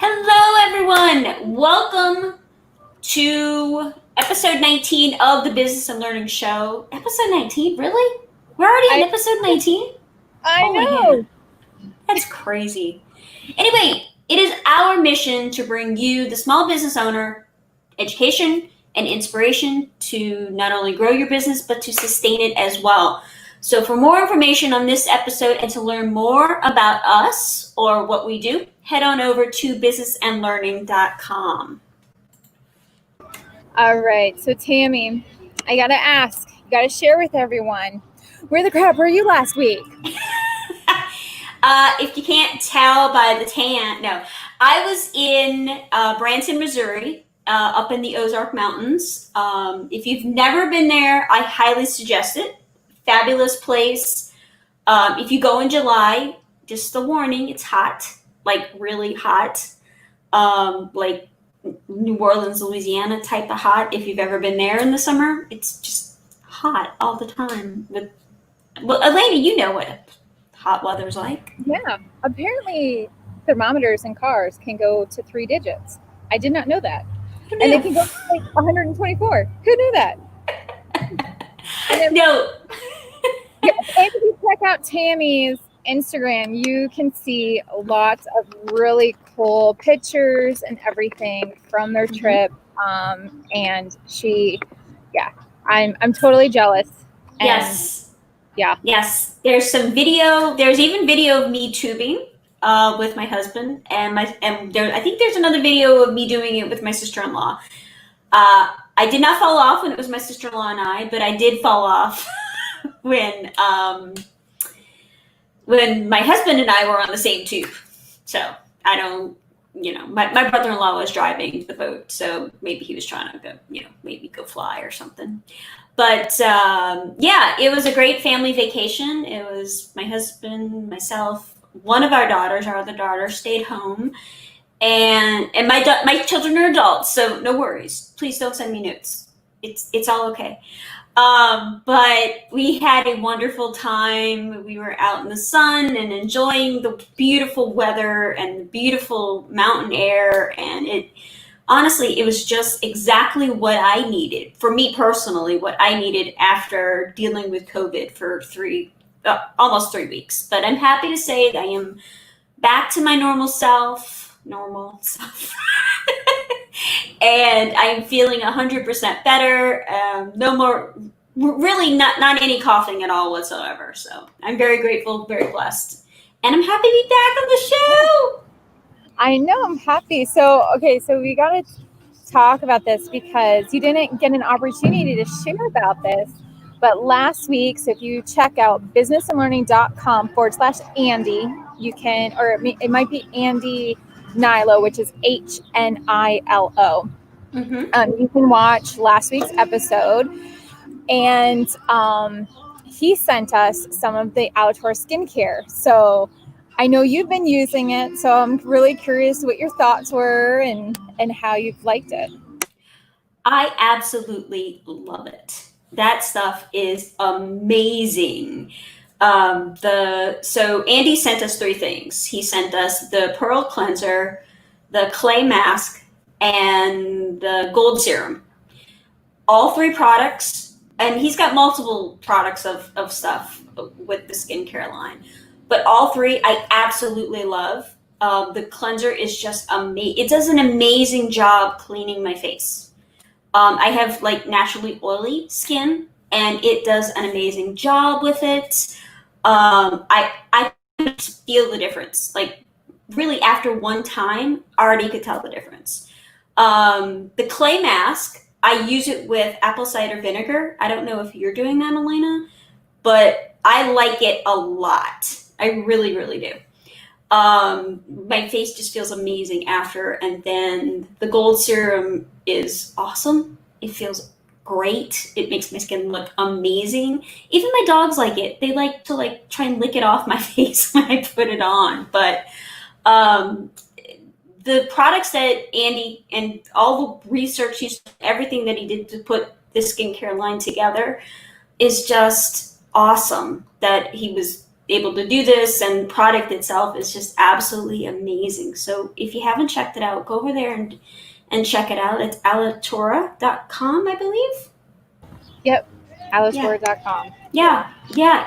Hello, everyone. Welcome to episode 19 of the Business and Learning Show. Episode 19? Really? We're already in episode 19? I Holy know. Hannah. That's crazy. Anyway, it is our mission to bring you, the small business owner, education and inspiration to not only grow your business, but to sustain it as well. So for more information on this episode and to learn more about us or what we do, head on over to businessandlearning.com. All right. So, Tammy, I got to ask, you got to share with everyone, where the crap were you last week? If you can't tell by the tan, no. I was in Branson, Missouri, up in the Ozark Mountains. If you've never been there, I highly suggest it. Fabulous place. If you go in July, just a warning, it's hot, like really hot, like New Orleans, Louisiana type of hot. If you've ever been there in the summer, it's just hot all the time. Well, Elena, you know what hot weather's like. Yeah. Apparently, thermometers in cars can go to 3 digits. I did not know that. And they can go to like 124. Who knew that? No. Yeah, and if you check out Tammy's Instagram, you can see lots of really cool pictures and everything from their trip. And I'm totally jealous. And Yes. Yeah. Yes. There's some video. There's even video of me tubing with my husband, and I think there's another video of me doing it with my sister-in-law. I did not fall off when it was my sister-in-law and I, but I did fall off when my husband and I were on the same tube. So I don't, my brother-in-law was driving the boat, so maybe he was trying to go, maybe go fly or something. But it was a great family vacation. It was my husband, myself, one of our daughters, our other daughter, stayed home, and my children are adults, so no worries. Please don't send me notes. It's all okay. But we had a wonderful time. We were out in the sun and enjoying the beautiful weather and the beautiful mountain air, and it was just exactly what I needed, for me personally, what I needed after dealing with COVID for almost 3 weeks. But I'm happy to say that I am back to my normal self, and I'm feeling 100% better. No more, really not any coughing at all whatsoever. So I'm very grateful, very blessed, and I'm happy to be back on the show. I know, I'm happy. So we got to talk about this because you didn't get an opportunity to share about this. But last week, so if you check out businessandlearning.com/Andy, you can, or it might be Andy Nilo, which is HNILO. You can watch last week's episode. And he sent us some of the Alitor skincare. So I know you've been using it, so I'm really curious what your thoughts were and how you've liked it. I absolutely love it. That stuff is amazing. So Andy sent us 3 things. He sent us the Pearl Cleanser, the Clay Mask, and the Gold Serum. All 3 products, and he's got multiple products of stuff with the skincare line. But all 3 I absolutely love. The cleanser is just amazing. It does an amazing job cleaning my face. I have like naturally oily skin, and it does an amazing job with it. I feel the difference. Like really, after one time, I already could tell the difference. The clay mask, I use it with apple cider vinegar. I don't know if you're doing that, Elena, but I like it a lot. I really, really do. My face just feels amazing after, and then the gold serum is awesome. It feels great. It makes my skin look amazing. Even my dogs like it. They like to try and lick it off my face when I put it on. But the products that Andy and all the research, everything that he did to put the skincare line together is just awesome. That he was able to do this, and the product itself is just absolutely amazing. So if you haven't checked it out, go over there and check it out. It's alitora.com, I believe. Yep, aliceworld.com. Yeah,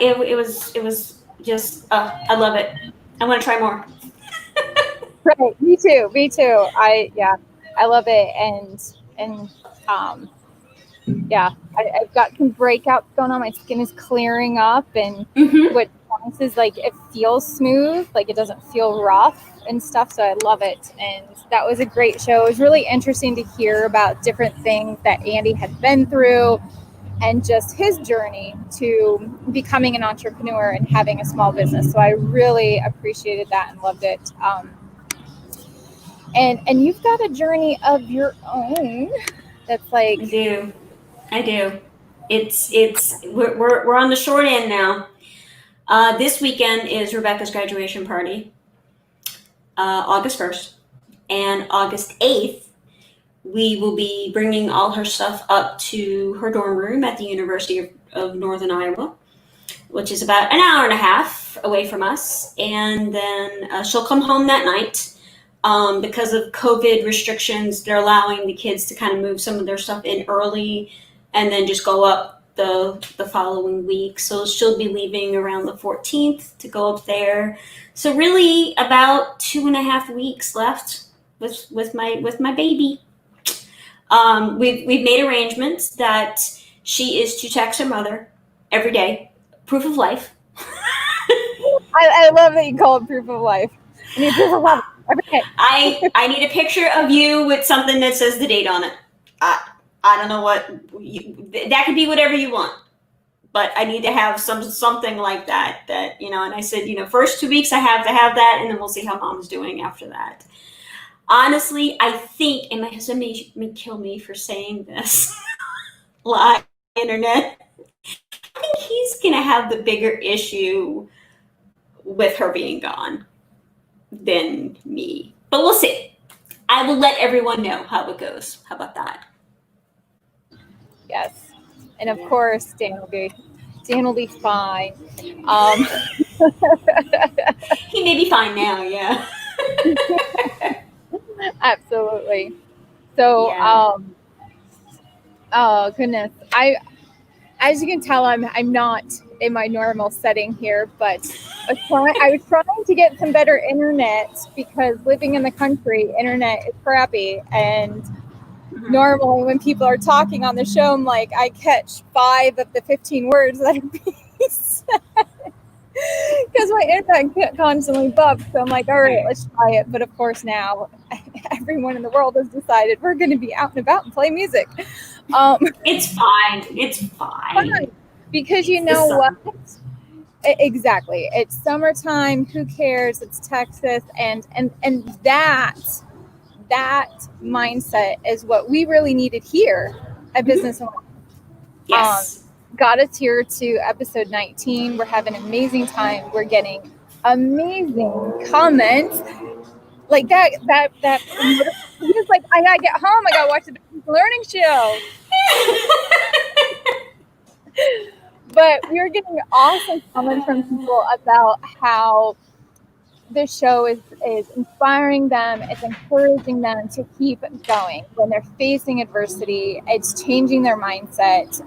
it was just, I love it. I want to try more. Right, me too. I love it, and I've got some breakouts going on. My skin is clearing up, and what nice is like it feels smooth, like it doesn't feel rough and stuff. So I love it, and that was a great show. It was really interesting to hear about different things that Andy had been through, and just his journey to becoming an entrepreneur and having a small business. So I really appreciated that and loved it. And you've got a journey of your own. That's like I do. We're on the short end now. This weekend is Rebecca's graduation party, August 1st, and August 8th. We will be bringing all her stuff up to her dorm room at the University of Northern Iowa, which is about an hour and a half away from us. And then she'll come home that night. Because of COVID restrictions, they're allowing the kids to kind of move some of their stuff in early and then just go up the following week. So she'll be leaving around the 14th to go up there. So really about 2.5 weeks left with my baby. We've made arrangements that she is to text her mother every day. Proof of life. I love that you call it proof of life. I need proof of life. Okay. I need a picture of you with something that says the date on it. I don't know what that could be, whatever you want, but I need to have something like that. And I said, first 2 weeks I have to have that, and then we'll see how mom's doing after that. Honestly, I think, and my husband may kill me for saying this, live internet. I think he's gonna have the bigger issue with her being gone than me, but we'll see. I will let everyone know how it goes. How about that? Yes, and of course Dan will be fine. He may be fine now. Yeah. Absolutely. So, Yeah. Oh goodness, as you can tell, I'm not in my normal setting here, but I was trying to get some better internet because living in the country, internet is crappy. And normally when people are talking on the show, I'm like, I catch 5 of the 15 words that are being said because my internet constantly bugs. So I'm like, all right, let's try it. But of course now everyone in the world has decided we're going to be out and about and play music. It's fine. It's fine. Because you know what? Exactly. It's summertime. Who cares? It's Texas. And that mindset is what we really needed here at Business and Life. Yes. Got us here to episode 19. We're having an amazing time. We're getting amazing comments. Like that he's like, I gotta get home. I gotta watch the learning show. But we're getting awesome comments from people about how the show is inspiring them. It's encouraging them to keep going when they're facing adversity. It's changing their mindset.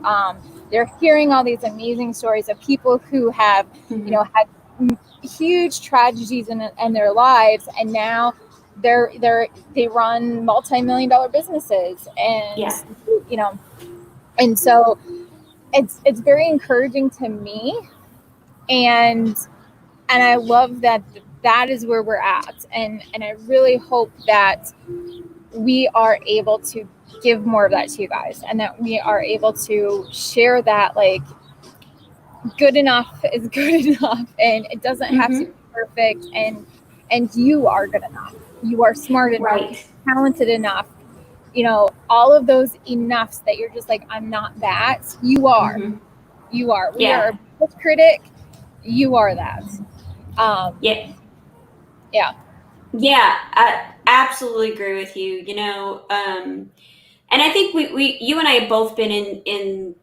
They're hearing all these amazing stories of people who have, had huge tragedies in their lives, and now they run multi-million-dollar businesses, and and so it's very encouraging to me, and I love that is where we're at, and I really hope that we are able to give more of that to you guys, and that we are able to share that, like, good enough is good enough, and it doesn't have to be perfect, and you are good enough, you are smart enough, right, talented enough, all of those enoughs that you're just like, I'm not that. You are. You are. We are a biggest critic. You are that. Yeah, I absolutely agree with you. And I think you and I have both been in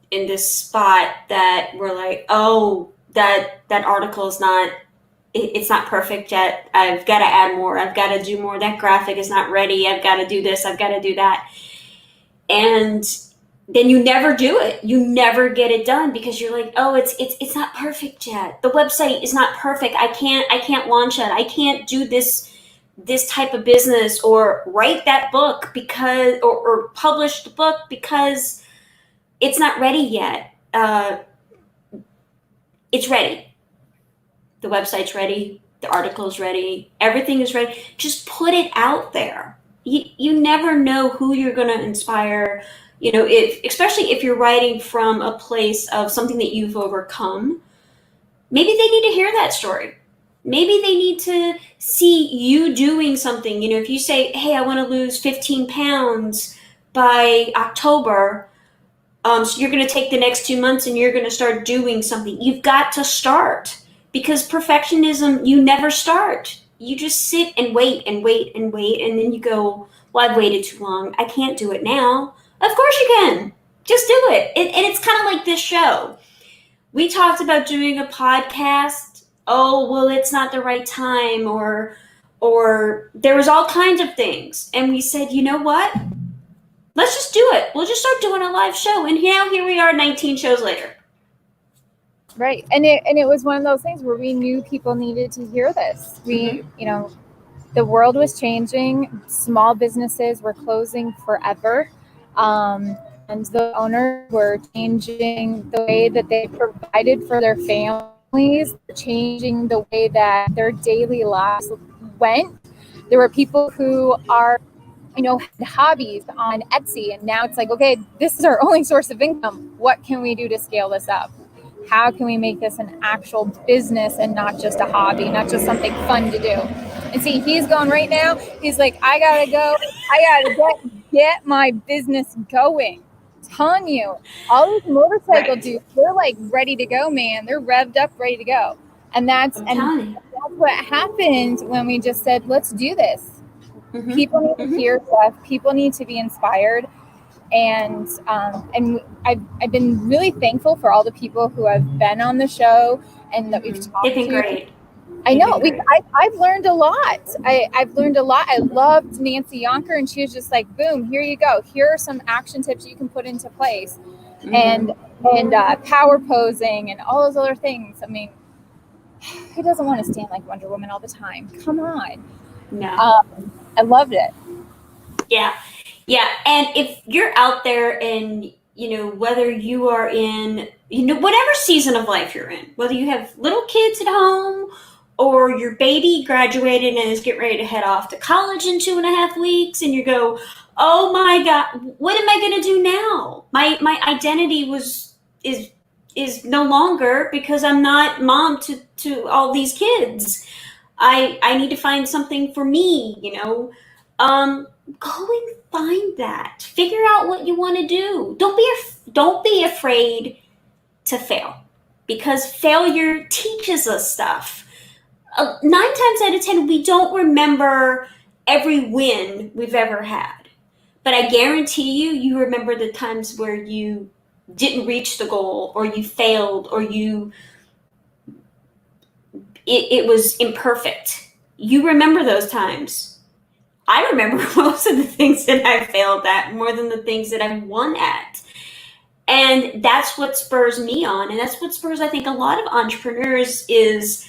this spot that we're like, oh, that article is not, it's not perfect yet. I've got to add more. I've got to do more. That graphic is not ready. I've got to do this. I've got to do that. And then you never do it. You never get it done because you're like, oh, it's not perfect yet. The website is not perfect. I can't launch it. I can't do this type of business or write that book because or publish the book because it's not ready yet. It's ready. The website's ready. The article's ready. Everything is ready. Just put it out there. You never know who you're going to inspire. Especially if you're writing from a place of something that you've overcome, maybe they need to hear that story. Maybe they need to see you doing something. If you say, hey, I want to lose 15 pounds by October, so you're going to take the next 2 months and you're going to start doing something. You've got to start, because perfectionism, you never start. You just sit and wait and wait and wait. And then you go, well, I've waited too long. I can't do it now. Of course you can. Just do it. And it's kind of like this show. We talked about doing a podcast. Oh, well, it's not the right time, or there was all kinds of things. And we said, you know what? Let's just do it. We'll just start doing a live show. And now here we are 19 shows later. Right. And it was one of those things where we knew people needed to hear this. The world was changing. Small businesses were closing forever. And the owners were changing the way that they provided for their families, changing the way that their daily lives went. There were people who had hobbies on Etsy, and now it's like, okay, this is our only source of income. What can we do to scale this up? How can we make this an actual business and not just a hobby, not just something fun to do? And see, he's going right now. He's like, I gotta go. I gotta get my business going. I'm telling you, all these motorcycle dudes, they're like ready to go, man. They're revved up, ready to go. And that's what happened when we just said, let's do this. Mm-hmm. People need to hear stuff. People need to be inspired. And I've been really thankful for all the people who have been on the show and that we've talked to. They've been great. I know. I've learned a lot. I've learned a lot. I loved Nancy Yonker, and she was just like, boom, here you go. Here are some action tips you can put into place. Mm-hmm. And power posing and all those other things. I mean, who doesn't want to stand like Wonder Woman all the time? Come on. No. I loved it. Yeah. Yeah. And if you're out there and, whether you are in, whatever season of life you're in, whether you have little kids at home or your baby graduated and is getting ready to head off to college in 2.5 weeks, and you go, oh my God, what am I going to do now? My identity is no longer, because I'm not mom to all these kids. I need to find something for me, go and find that. Figure out what you want to do. Don't be afraid to fail, because failure teaches us stuff. 9 times out of 10, we don't remember every win we've ever had, but I guarantee you remember the times where you didn't reach the goal, or you failed, or it was imperfect. You remember those times. I remember most of the things that I failed at more than the things that I won at. And that's what spurs me on. And that's what spurs, I think, a lot of entrepreneurs is,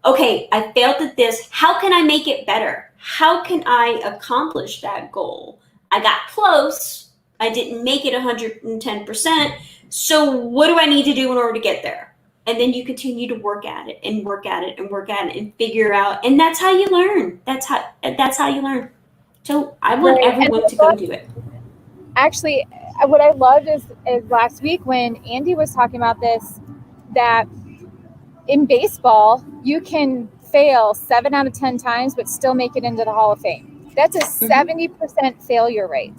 okay, I failed at this. How can I make it better? How can I accomplish that goal? I got close. I didn't make it 110%. So what do I need to do in order to get there? And then you continue to work at it and work at it and work at it and figure out. And that's how you learn. That's how you learn. So I want everyone to go do it. Actually, what I loved is last week when Andy was talking about this, that in baseball, you can fail 7 out of 10 times, but still make it into the Hall of Fame. That's a 70% failure rate.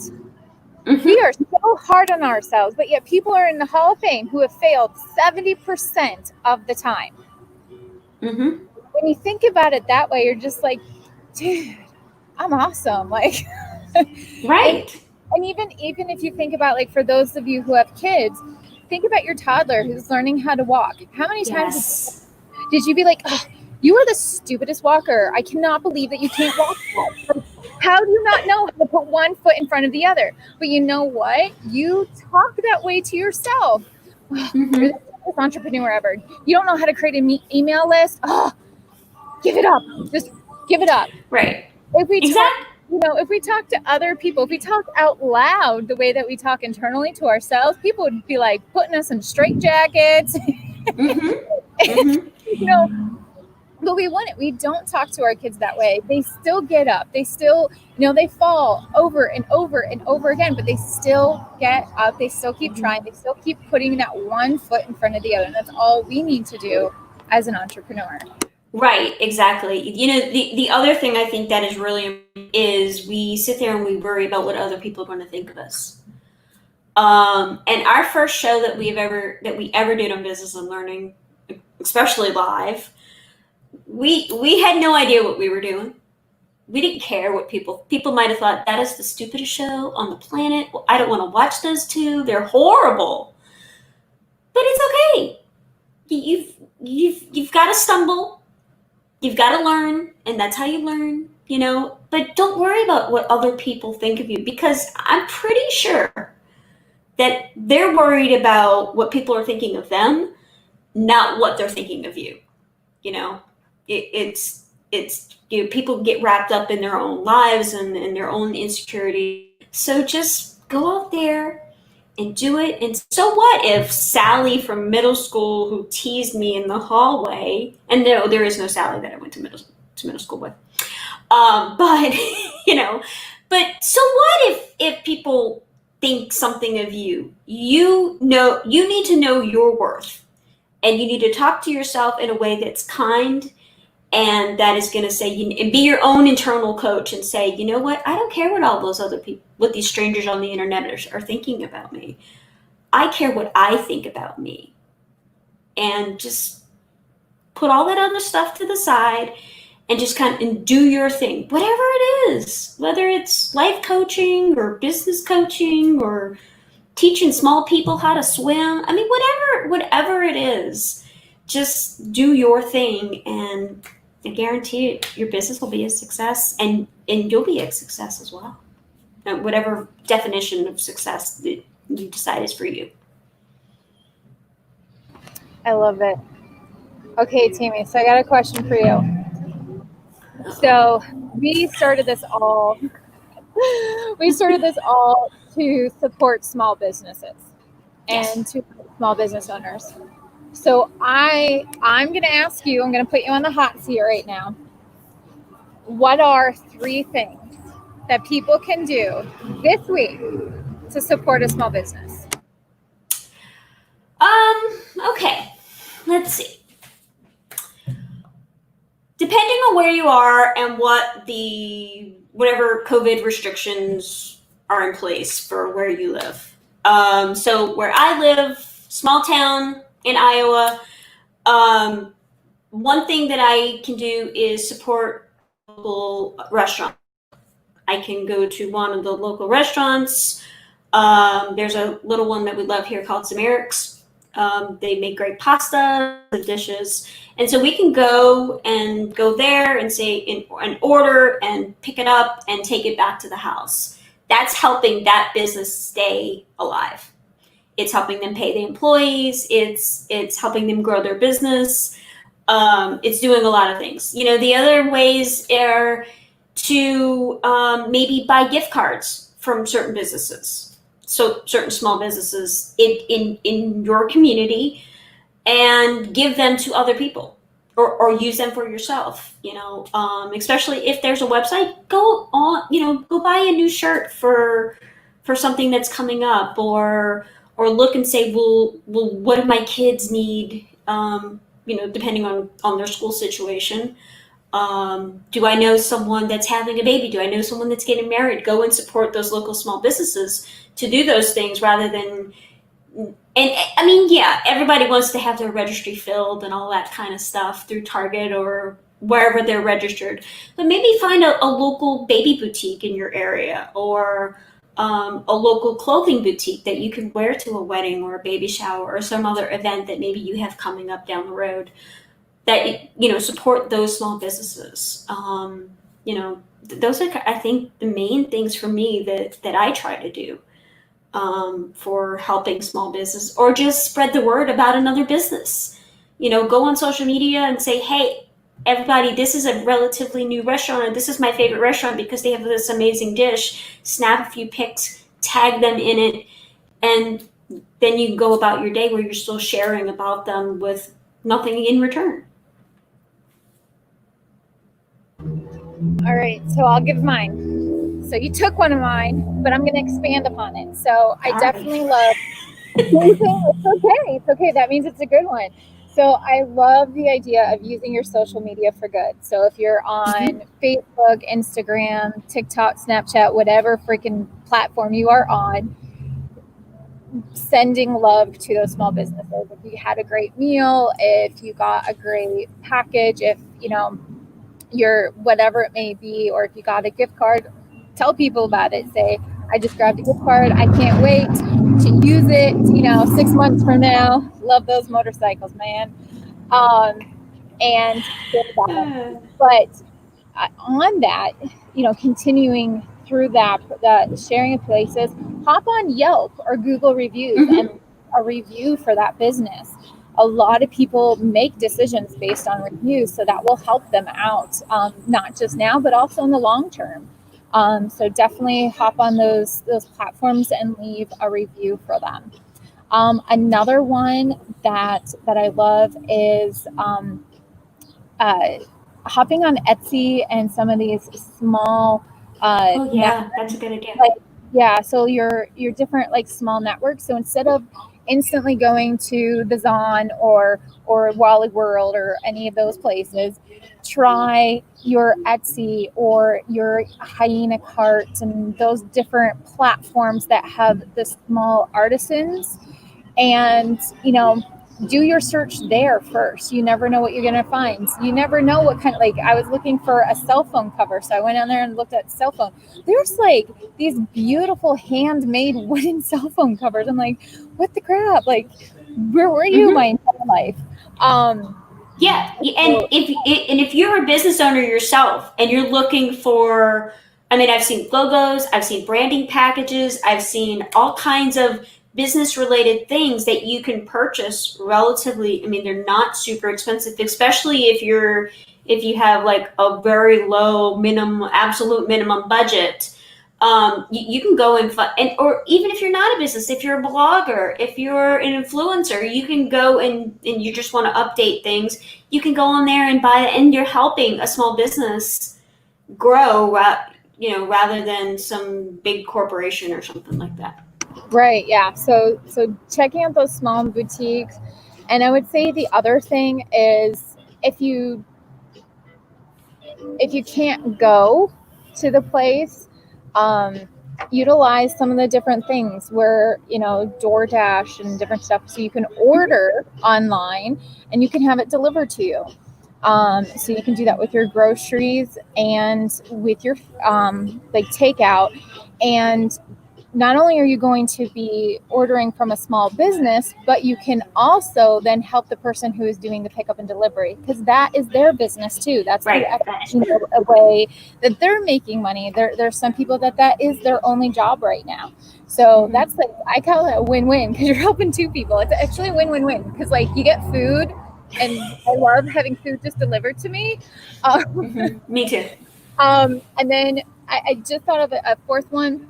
Mm-hmm. We are so hard on ourselves, but yet people are in the Hall of Fame who have failed 70% of the time. Mm-hmm. When you think about it that way, you're just like, dude, I'm awesome. Like, right. And even if you think about, like, for those of you who have kids, think about your toddler who's learning how to walk. How many times Yes. did you be like, oh, you are the stupidest walker. I cannot believe that you can't walk. How do you not know how to put one foot in front of the other? But you know what? You talk that way to yourself. Mm-hmm. You're the stupidest entrepreneur ever. You don't know how to create an email list. Oh, give it up. Just give it up. Right. If we Exactly. if we talk to other people, if we talk out loud the way that we talk internally to ourselves, people would be like putting us in straitjackets. Mm-hmm. Mm-hmm. But we wouldn't. We don't talk to our kids that way. They still get up. They still, they fall over and over and over again, but they still get up. They still keep trying. They still keep putting that one foot in front of the other. And that's all we need to do as an entrepreneur. Right, exactly. The other thing I think that is really is we sit there and we worry about what other people are going to think of us. And our first show that we ever did on Business Unlearning, especially live, we had no idea what we were doing. We didn't care what people might have thought. That is the stupidest show on the planet. Well, I don't want to watch those two. They're horrible. But it's okay. You've got to stumble. You've got to learn, and that's how you learn, But don't worry about what other people think of you, because I'm pretty sure that they're worried about what people are thinking of them, not what they're thinking of you. It's people get wrapped up in their own lives and their own insecurity. So just go out there and do it. And so what if Sally from middle school, who teased me in the hallway, and no, there is no Sally that I went to middle school with, but but so what if people think something of you? You need to know your worth, and you need to talk to yourself in a way that's kind, and that is going to say, and be your own internal coach and say, you know what, I don't care what all those other people, what these strangers on the internet are thinking about me. I care what I think about me. And just put all that other stuff to the side and just and do your thing, whatever it is, whether it's life coaching or business coaching or teaching small people how to swim. I mean, whatever it is, just do your thing, and I guarantee it, your business will be a success, and you'll be a success as well. Whatever definition of success that you decide is for you. I love it. Okay, Tammy, so I got a question for you. So we started this all to support small businesses and to small business owners. So I'm going to ask you, I'm going to put you on the hot seat right now. What are 3 things that people can do this week to support a small business? Okay, let's see. Depending on where you are and whatever COVID restrictions are in place for where you live. So where I live, small town in Iowa, one thing that I can do is support local restaurants. I can go to one of the local restaurants. There's a little one that we love here called Zameric's. They make great pasta and dishes. And so we can go there and say and order and pick it up and take it back to the house. That's helping that business stay alive. It's helping them pay the employees. It's helping them grow their business. It's doing a lot of things. The other ways are to maybe buy gift cards from certain businesses. So certain small businesses in your community, and give them to other people, or use them for yourself. Especially if there's a website, go buy a new shirt for something that's coming up, or look and say, well, what do my kids need? Depending on their school situation. Do I know someone that's having a baby? Do I know someone that's getting married? Go and support those local small businesses to do those things, rather than, and I mean, yeah, everybody wants to have their registry filled and all that kind of stuff through Target or wherever they're registered, but maybe find a local baby boutique in your area, or a local clothing boutique that you can wear to a wedding or a baby shower or some other event that maybe you have coming up down the road, that support those small businesses. Those are, I think, the main things for me that I try to do for helping small business, or just spread the word about another business. Go on social media and say, hey, everybody, this is a relatively new restaurant, or this is my favorite restaurant because they have this amazing dish. Snap a few pics, tag them in it, and then you can go about your day where you're still sharing about them with nothing in return. All right, so I'll give mine. So you took one of mine, but I'm going to expand upon it. So I definitely love. It's okay. That means it's a good one. So I love the idea of using your social media for good. So if you're on Facebook, Instagram, TikTok, Snapchat, whatever freaking platform you are on, sending love to those small businesses. If you had a great meal, if you got a great package, if your whatever it may be, or if you got a gift card, tell people about it. Say, I just grabbed a gift card. I can't wait to use it, 6 months from now. Love those motorcycles, man. And but on that, continuing through that sharing of places, hop on Yelp or Google reviews and a review for that business. A lot of people make decisions based on reviews, so that will help them out, not just now, but also in the long term. So definitely hop on those platforms and leave a review for them. Another one that I love is hopping on Etsy and some of these small. That's a good idea. So your different small networks. So instead of instantly going to the Zon or Wally World or any of those places, try your Etsy or your Hyena Cart and those different platforms that have the small artisans, and do your search there first. You never know what you're going to find. You never know what kind of, I was looking for a cell phone cover, so I went on there and looked at cell phone. There's these beautiful handmade wooden cell phone covers. I'm like, what the crap? Where were you my entire life? And if you're a business owner yourself and you're looking for, I've seen logos, I've seen branding packages, I've seen all kinds of business related things that you can purchase relatively. They're not super expensive, especially if you have a very low absolute minimum budget. You can go or even if you're not a business, if you're a blogger, if you're an influencer, you can go and you just want to update things. You can go on there and buy it, and you're helping a small business grow, rather than some big corporation or something like that. Right. Yeah. So checking out those small boutiques. And I would say the other thing is, if you can't go to the place, utilize some of the different things where, DoorDash and different stuff. So you can order online and you can have it delivered to you. So you can do that with your groceries and with your takeout. And not only are you going to be ordering from a small business, but you can also then help the person who is doing the pickup and delivery, because that is their business too. That's right. A way that they're making money. There's some people that is their only job right now. So that's I call it a win-win, because you're helping two people. It's actually a win-win-win, because you get food, and I love having food just delivered to me. Me too. And then I just thought of a fourth one.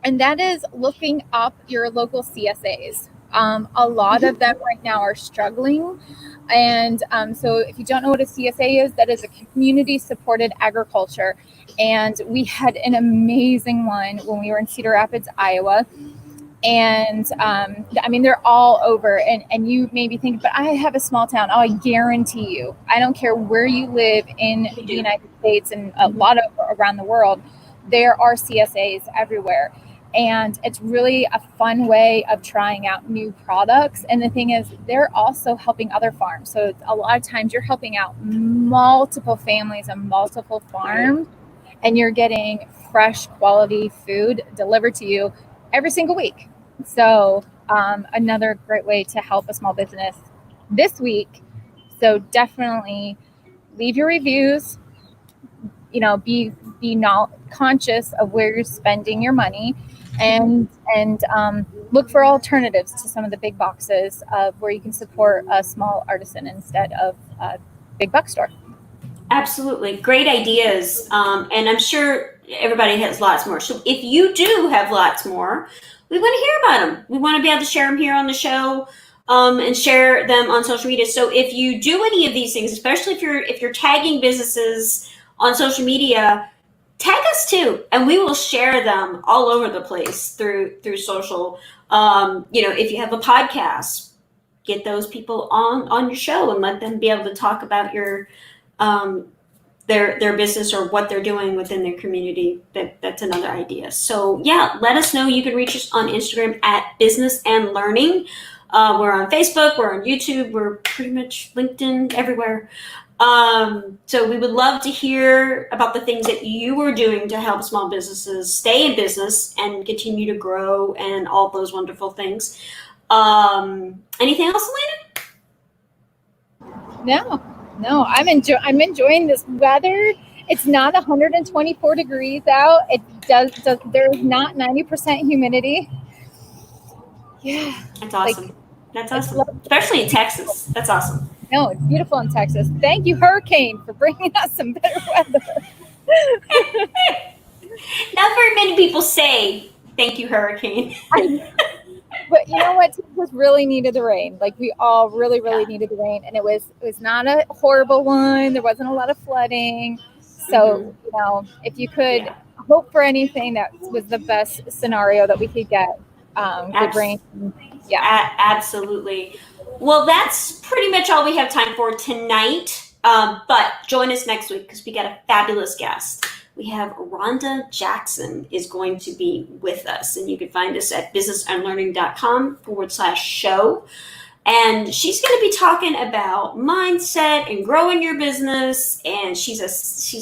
And that is looking up your local CSAs. A lot of them right now are struggling. And so if you don't know what a CSA is, that is a community supported agriculture. And we had an amazing one when we were in Cedar Rapids, Iowa. And they're all over. And you maybe think, but I have a small town. Oh, I guarantee you, I don't care where you live in the United States and a lot of around the world, there are CSAs everywhere. And it's really a fun way of trying out new products. And the thing is, they're also helping other farms. So a lot of times you're helping out multiple families and multiple farms. and you're getting fresh quality food delivered to you every single week. So another great way to help a small business this week. So definitely leave your reviews, be conscious of where you're spending your money, and look for alternatives to some of the big boxes of where you can support a small artisan instead of a big box store. Absolutely. Great ideas. And I'm sure everybody has lots more. So if you do have lots more, we want to hear about them. We want to be able to share them here on the show, and share them on social media. So if you do any of these things, especially if you're tagging businesses on social media, tag us too, and we will share them all over the place through social. If you have a podcast, get those people on your show and let them be able to talk about your their business or what they're doing within their community. That's another idea. So yeah, let us know. You can reach us on Instagram at Business and Learning. We're on Facebook, we're on YouTube, we're pretty much LinkedIn, everywhere. So we would love to hear about the things that you are doing to help small businesses stay in business and continue to grow and all those wonderful things. Anything else, No, I'm enjoying this weather. It's not 124 degrees out. There's not 90% humidity. Yeah. That's awesome. That's awesome. Especially in Texas. That's awesome. No, it's beautiful in Texas. Thank you, Hurricane, for bringing us some better weather. Not very many people say thank you, Hurricane. But you know what? Texas really needed the rain. Like, we all really needed the rain, and it was not a horrible one. There wasn't a lot of flooding. So, if you could hope for anything, that was the best scenario that we could get. Good rain. Yeah, absolutely. Well, that's pretty much all we have time for tonight. But join us next week because we got a fabulous guest. We have Rhonda Jackson is going to be with us, and you can find us at businessandlearning.com/show. And she's going to be talking about mindset and growing your business. And she's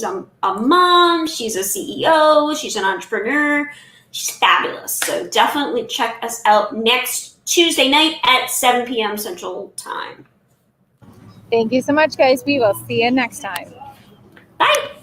a mom, she's a CEO, she's an entrepreneur. She's fabulous. So definitely check us out next Tuesday night at 7 p.m. Central Time. Thank you so much, guys. We will see you next time. Bye.